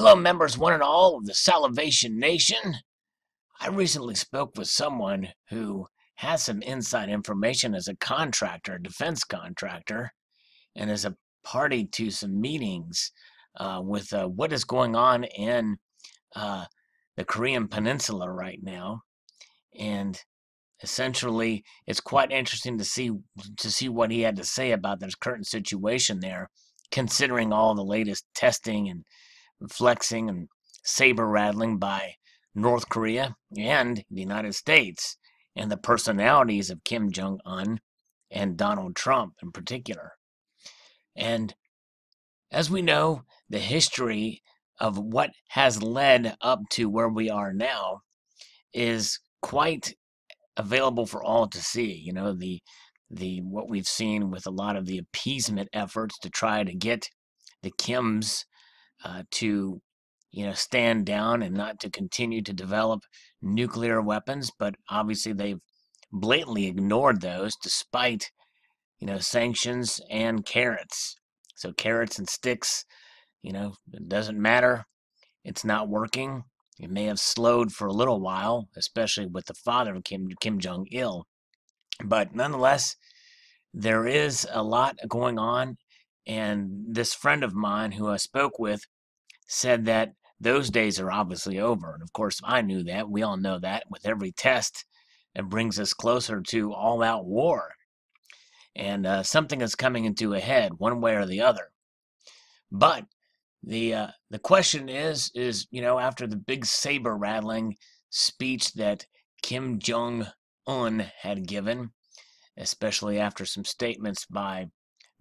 Hello, members one and all of the Salivation Nation. I recently spoke with someone who has some inside information as a contractor, a defense contractor, and is a party to some meetings with what is going on in uh, the Korean Peninsula right now. And essentially, it's quite interesting to see what he had to say about the current situation there, considering all the latest testing and flexing and saber rattling by North Korea and the United States, and the personalities of Kim Jong un and Donald Trump in particular. And as we know, the history of what has led up to where we are now is quite available for all to see. The what we've seen with a lot of the appeasement efforts to try to get the Kims to stand down and not to continue to develop nuclear weapons, but obviously they've blatantly ignored those despite sanctions and carrots. So carrots and sticks, it doesn't matter. It's not working. It may have slowed for a little while, especially with the father of Kim Jong Il, but nonetheless, there is a lot going on. And this friend of mine who I spoke with said that those days are obviously over. And of course, I knew that. We all know that. With every test, it brings us closer to all-out war. And something is coming into a head, one way or the other. But the question is after the big saber rattling speech that Kim Jong Un had given, especially after some statements by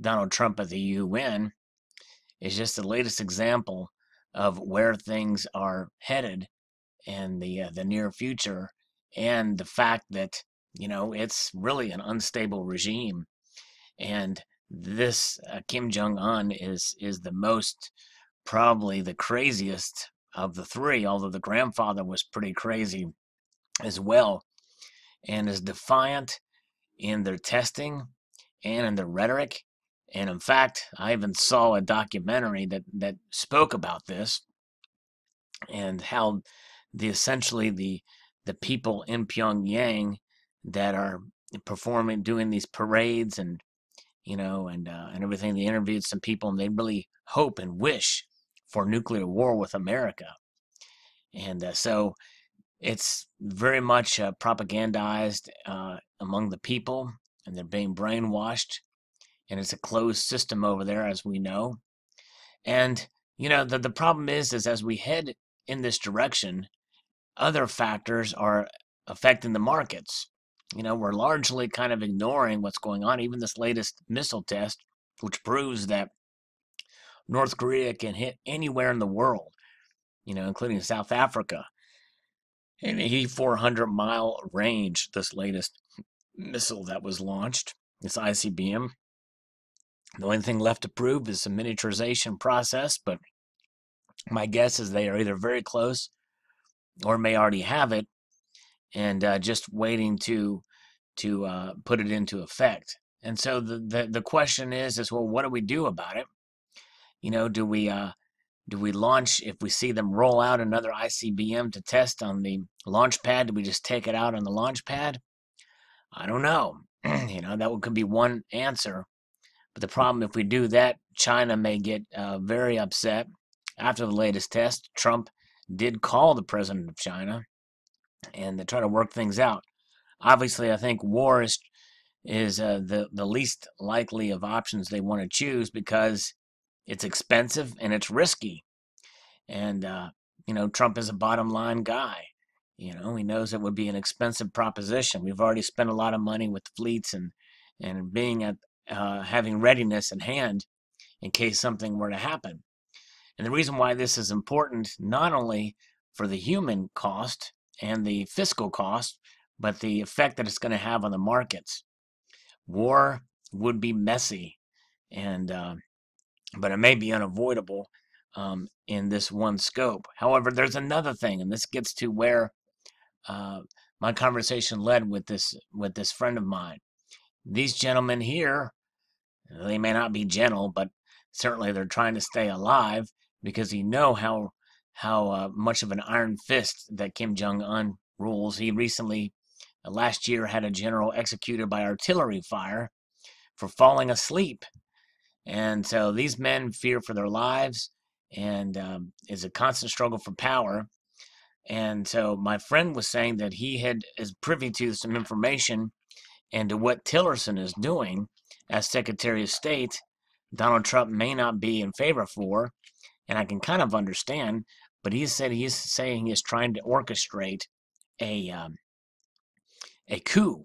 Donald Trump at the UN, is just the latest example of where things are headed in the near future, and the fact that it's really an unstable regime. And this Kim Jong Un is the most, probably the craziest of the three, although the grandfather was pretty crazy as well, and is defiant in their testing and in their rhetoric. And in fact, I even saw a documentary that spoke about this, and how essentially the people in Pyongyang that are performing, doing these parades, and and everything. They interviewed some people, and they really hope and wish for nuclear war with America. And so it's very much propagandized among the people, and they're being brainwashed. And it's a closed system over there, as we know. And the problem is as we head in this direction, other factors are affecting the markets. We're largely kind of ignoring what's going on. Even this latest missile test, which proves that North Korea can hit anywhere in the world, including South Africa, in a 400-mile range. This latest missile that was launched, this ICBM. The only thing left to prove is the miniaturization process, but my guess is they are either very close or may already have it, and just waiting to put it into effect. And so the question is well, what do we do about it? Do we launch, if we see them roll out another ICBM to test on the launch pad? Do we just take it out on the launch pad? I don't know. That could be one answer. But the problem, if we do that, China may get very upset. After the latest test, Trump did call the president of China, and they try to work things out. Obviously, I think war is the least likely of options they want to choose, because it's expensive and it's risky. And Trump is a bottom line guy. He knows it would be an expensive proposition. We've already spent a lot of money with fleets and being at having readiness in hand in case something were to happen. And the reason why this is important, not only for the human cost and the fiscal cost, but the effect that it's going to have on the markets. War would be messy, and but it may be unavoidable in this one scope. However, there's another thing, and this gets to where my conversation led with this friend of mine. These gentlemen here, they may not be gentle, but certainly they're trying to stay alive, because you know how how much of an iron fist that Kim Jong-un rules. He recently, last year, had a general executed by artillery fire for falling asleep. And so these men fear for their lives, and is a constant struggle for power. And so my friend was saying that is privy to some information into what Tillerson is doing as Secretary of State. Donald Trump may not be in favor for, and I can kind of understand, but he said he is saying he's trying to orchestrate a coup,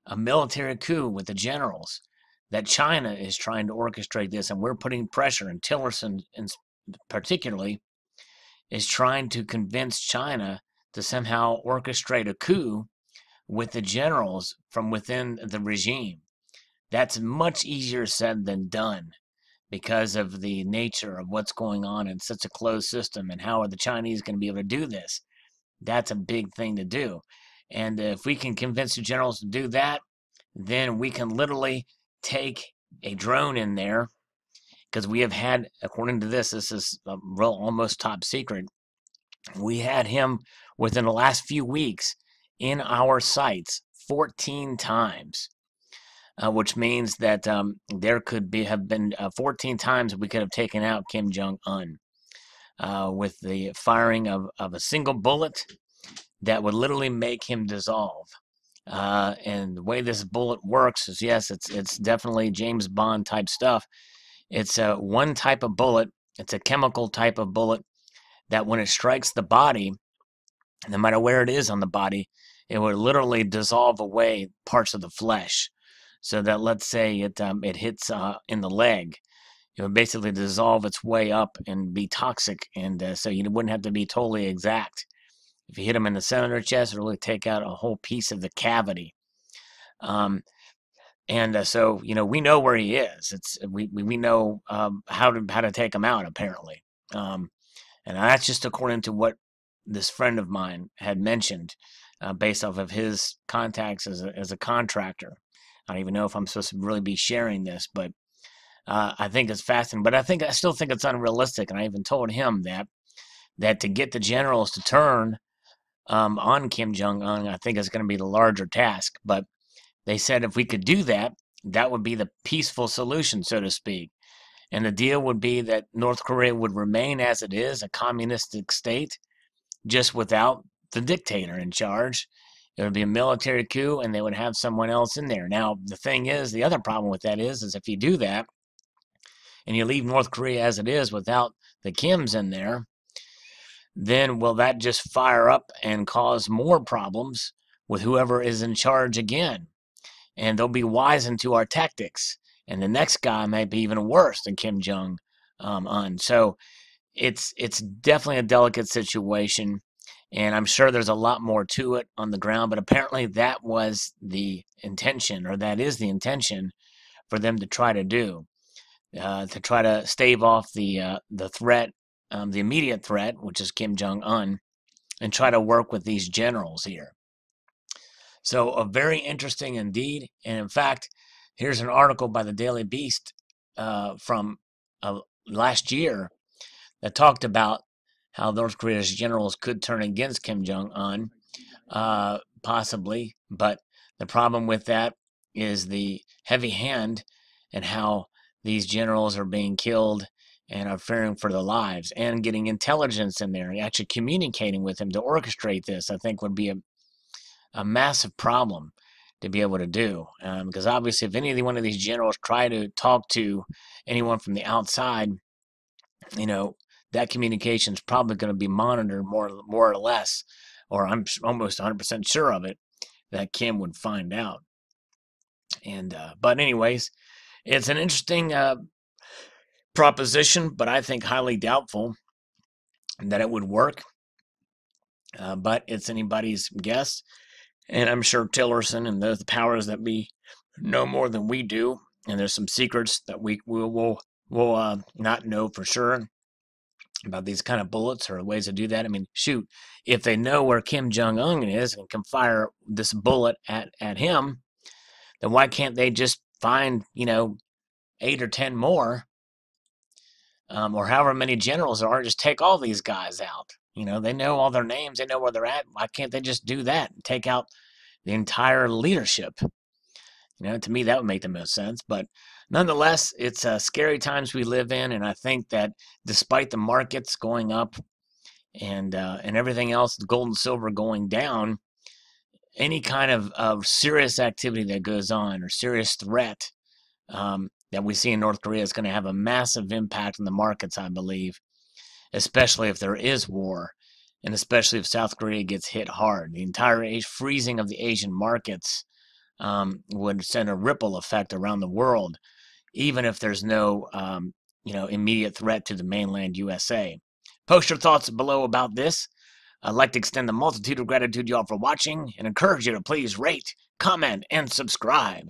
a military coup with the generals. That China is trying to orchestrate this, and we're putting pressure, and Tillerson particularly is trying to convince China to somehow orchestrate a coup with the generals from within the regime. That's much easier said than done because of the nature of what's going on in such a closed system, and how are the Chinese going to be able to do this? That's a big thing to do. And if we can convince the generals to do that, then we can literally take a drone in there, because we have had, according to this is a real almost top secret, we had him within the last few weeks in our sights 14 times, which means that there could have been 14 times we could have taken out Kim Jong-un with the firing of a single bullet that would literally make him dissolve. And the way this bullet works is, yes, it's definitely James Bond type stuff. It's one type of bullet. It's a chemical type of bullet that when it strikes the body, no matter where it is on the body, it would literally dissolve away parts of the flesh. So that, let's say it hits in the leg, it would basically dissolve its way up and be toxic, and so you wouldn't have to be totally exact. If you hit him in the center of the chest, it'll really take out a whole piece of the cavity. And so we know where he is. We know how to take him out, apparently. And that's just according to what this friend of mine had mentioned, based off of his contacts as a contractor. I don't even know if I'm supposed to really be sharing this, but I think it's fascinating. But I still think it's unrealistic. And I even told him that to get the generals to turn on Kim Jong-un, I think is going to be the larger task. But they said if we could do that, that would be the peaceful solution, so to speak. And the deal would be that North Korea would remain as it is, a communistic state, just without the dictator in charge. It would be a military coup, and they would have someone else in there. Now, the thing is, the other problem with that is if you do that, and you leave North Korea as it is without the Kims in there, then will that just fire up and cause more problems with whoever is in charge again? And they'll be wizened to our tactics. And the next guy might be even worse than Kim Jong-un. So it's definitely a delicate situation, and I'm sure there's a lot more to it on the ground. But apparently that was the intention, or that is the intention, for them to try to do, to try to stave off the threat, the immediate threat, which is Kim Jong-un, and try to work with these generals here. So very interesting indeed. And in fact, here's an article by the Daily Beast from last year that talked about how North Korea's generals could turn against Kim Jong-un, possibly. But the problem with that is the heavy hand, and how these generals are being killed and are fearing for their lives, and getting intelligence in there and actually communicating with him to orchestrate this, I think would be a massive problem to be able to do. Because obviously if one of these generals try to talk to anyone from the outside, that communication is probably going to be monitored more or less, or I'm almost 100% sure of it, that Kim would find out. And but anyways, it's an interesting proposition, but I think highly doubtful that it would work. But it's anybody's guess. And I'm sure Tillerson and the powers that be know more than we do. And there's some secrets that we will not know for sure about these kind of bullets or ways to do that. I mean, shoot, if they know where Kim Jong-un is and can fire this bullet at him, then why can't they just find, 8 or 10 more or however many generals there are, just take all these guys out. They know all their names, they know where they're at. Why can't they just do that and take out the entire leadership? To me, that would make the most sense. But nonetheless, it's scary times we live in, and I think that despite the markets going up and everything else, the gold and silver going down, any kind of serious activity that goes on or serious threat that we see in North Korea is going to have a massive impact on the markets, I believe, especially if there is war, and especially if South Korea gets hit hard. The entire freezing of the Asian markets would send a ripple effect around the world, even if there's no immediate threat to the mainland USA. Post your thoughts below about this. I'd like to extend a multitude of gratitude to y'all for watching and encourage you to please rate, comment, and subscribe.